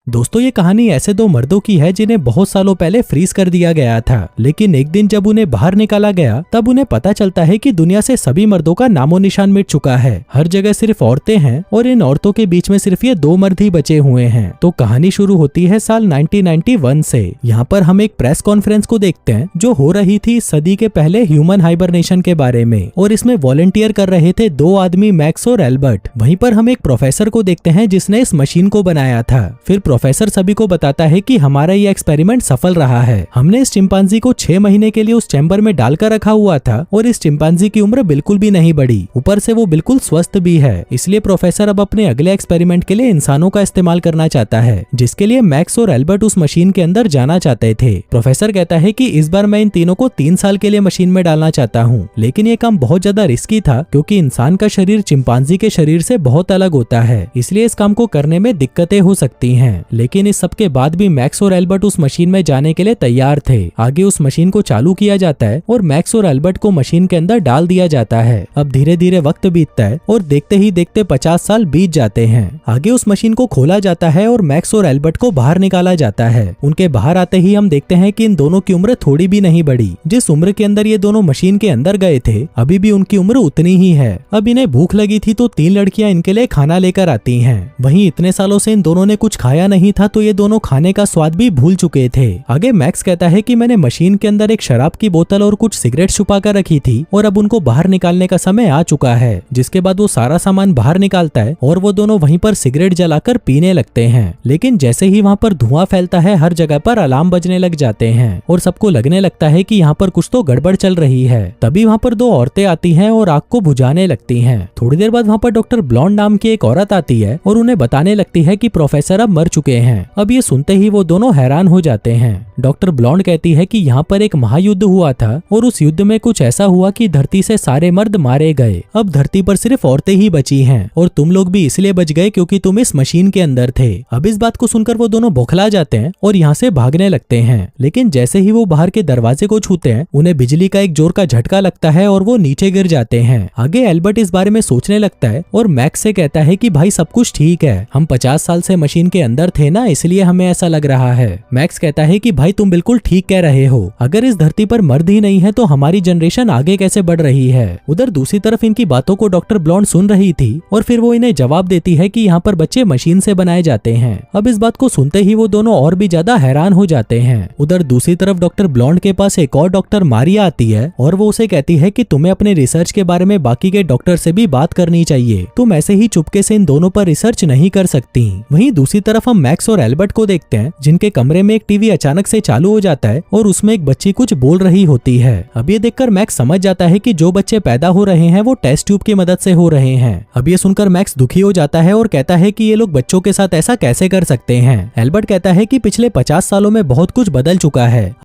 दोस्तों ये कहानी ऐसे दो मर्दों की है जिन्हें बहुत सालों पहले फ्रीज कर दिया गया था, लेकिन एक दिन जब उन्हें बाहर निकाला गया तब उन्हें पता चलता है कि दुनिया से सभी मर्दों का नामो निशान मिट चुका है। हर जगह सिर्फ औरतें हैं और इन औरतों के बीच में सिर्फ ये दो मर्द ही बचे हुए हैं। तो कहानी शुरू होती है साल 1991 से। यहाँ पर हम एक प्रेस कॉन्फ्रेंस को देखते हैं जो हो रही थी सदी के पहले ह्यूमन हाइबरनेशन के बारे में, और इसमें वॉलंटियर कर रहे थे दो आदमी, मैक्स और एल्बर्ट। वहीं पर हम एक प्रोफेसर को देखते हैं जिसने इस मशीन को बनाया था। फिर प्रोफेसर सभी को बताता है कि हमारा ये एक्सपेरिमेंट सफल रहा है। हमने इस चिंपांजी को 6 महीने के लिए उस चैम्बर में डालकर रखा हुआ था और इस चिंपांजी की उम्र बिल्कुल भी नहीं बढ़ी, ऊपर से वो बिल्कुल स्वस्थ भी है। इसलिए प्रोफेसर अब अपने अगले एक्सपेरिमेंट के लिए इंसानों का इस्तेमाल करना चाहता है, जिसके लिए मैक्स और एल्बर्ट उस मशीन के अंदर जाना चाहते थे। प्रोफेसर कहता है कि इस बार मैं इन तीनों को 3 साल के लिए मशीन में डालना चाहता हूँ, लेकिन ये काम बहुत ज्यादा रिस्की था क्योंकि इंसान का शरीर चिंपांजी के शरीर से बहुत अलग होता है, इसलिए इस काम को करने में दिक्कतें हो सकती हैं। लेकिन इस सब के बाद भी मैक्स और एल्बर्ट उस मशीन में जाने के लिए तैयार थे। आगे उस मशीन को चालू किया जाता है और मैक्स और एल्बर्ट को मशीन के अंदर डाल दिया जाता है। अब धीरे धीरे वक्त बीतता है और देखते ही देखते 50 साल बीत जाते हैं। आगे उस मशीन को खोला जाता है और मैक्स और एल्बर्ट को बाहर निकाला जाता है। उनके बाहर आते ही हम देखते हैं कि इन दोनों की उम्र थोड़ी भी नहीं बढ़ी। जिस उम्र के अंदर ये दोनों मशीन के अंदर गए थे अभी भी उनकी उम्र उतनी ही है। अब इन्हें भूख लगी थी तो 3 लड़कियां इनके लिए खाना लेकर आती हैं। वहीं इतने सालों से इन दोनों ने कुछ खाया नहीं था तो ये दोनों खाने का स्वाद भी भूल चुके थे। आगे मैक्स कहता है कि मैंने मशीन के अंदर एक शराब की बोतल और कुछ सिगरेट छुपा कर रखी थी और अब उनको बाहर निकालने का समय आ चुका है। जिसके बाद वो सारा सामान बाहर निकालता है और वो दोनों वहीं पर सिगरेट जलाकर पीने लगते हैं। लेकिन जैसे ही वहाँ पर धुआं फैलता है हर जगह पर अलार्म बजने लग जाते हैं और सबको लगने लगता है कि यहाँ पर कुछ तो गड़बड़ चल रही है। तभी वहाँ पर 2 औरतें आती हैं और आग को बुझाने लगती हैं। थोड़ी देर बाद वहाँ पर डॉक्टर ब्लॉन्ड नाम की एक औरत आती है और उन्हें बताने लगती है कि प्रोफेसर अब मर चुके हैं। अब ये सुनते ही वो दोनों हैरान हो जाते हैं। डॉक्टर ब्लॉन्ड कहती है कि यहाँ पर एक महायुद्ध हुआ था और उस युद्ध में कुछ ऐसा हुआ कि धरती से सारे मर्द मारे गए। अब धरती पर सिर्फ औरतें ही बची हैं और तुम लोग भी इसलिए बच गए क्योंकि तुम इस मशीन के अंदर थे। अब इस बात को सुनकर वो दोनों बौखला जाते हैं और यहाँ से भागने लगते हैं। लेकिन जैसे ही वो बाहर के दरवाजे को छूते हैं उन्हें बिजली का एक जोर का झटका लगता है और वो नीचे गिर जाते हैं। आगे एल्बर्ट इस बारे में सोचने लगता है और मैक्स से कहता है कि भाई सब कुछ ठीक है, हम 50 साल से मशीन के अंदर थे ना, इसलिए हमें ऐसा लग रहा है। मैक्स कहता है कि भाई तुम बिल्कुल ठीक कह रहे हो, अगर इस धरती पर मर्द ही नहीं है तो हमारी जनरेशन आगे कैसे बढ़ रही है। उधर दूसरी तरफ इनकी बातों को डॉक्टर ब्लॉन्ड सुन रही थी और फिर वो इन्हें जवाब देती है कि यहाँ पर बच्चे मशीन से बनाए जाते हैं। अब इस बात को सुनते ही वो दोनों और भी ज्यादा हैरान हो जाते हैं। उधर दूसरी तरफ डॉक्टर ब्लॉन्ड के पास एक और डॉक्टर मारिया आती है और वो उसे कहती है कि तुम्हें अपने रिसर्च के बारे में बाकी के डॉक्टर से भी बात करनी चाहिए, तुम ऐसे ही चुपके से इन दोनों पर रिसर्च नहीं कर सकती। वहीं दूसरी तरफ हम मैक्स और एल्बर्ट को देखते हैं जिनके कमरे में एक टीवी अचानक से चालू हो जाता है और उसमें एक बच्ची कुछ बोल रही होती है। अब ये देखकर मैक्स समझ जाता है कि जो बच्चे पैदा हो रहे हैं वो टेस्ट ट्यूब की मदद से हो रहे हैं। अब ये सुनकर मैक्स दुखी हो जाता है और कहता है कि ये लोग बच्चों के साथ ऐसा कैसे कर सकते हैं। एल्बर्ट कहता है कि पिछले 50 सालों में बहुत कुछ बदल चुका है।